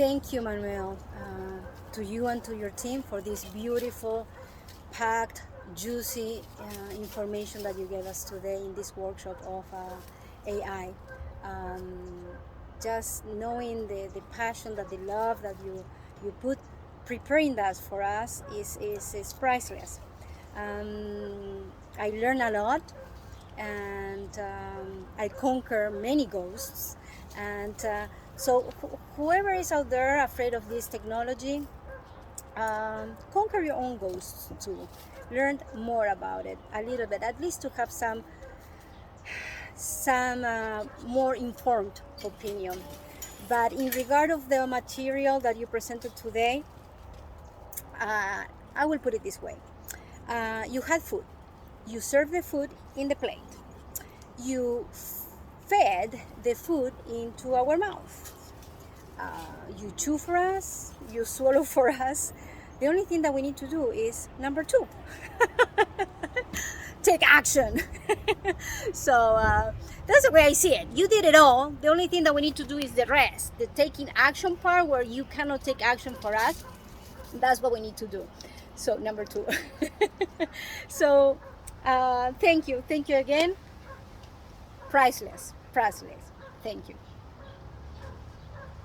thank you, Manuel, to you and to your team for this beautiful, packed, juicy information that you gave us today in this workshop of AI. Um, just knowing the passion, that the love that you put preparing that for us is priceless. I learn a lot, and I conquer many ghosts. And so whoever is out there afraid of this technology, conquer your own ghosts too. Learn more about it a little bit, at least to have some more informed opinion. But in regard of the material that you presented today, I will put it this way. You had food. You served the food in the plate. You fed the food into our mouth. You chew for us, you swallow for us. The only thing that we need to do is number 2. Take action. So that's the way I see it. You did it all. The only thing that we need to do is the rest. The taking action part, where you cannot take action for us, that's what we need to do. So number 2. So thank you again. Priceless. Thank you.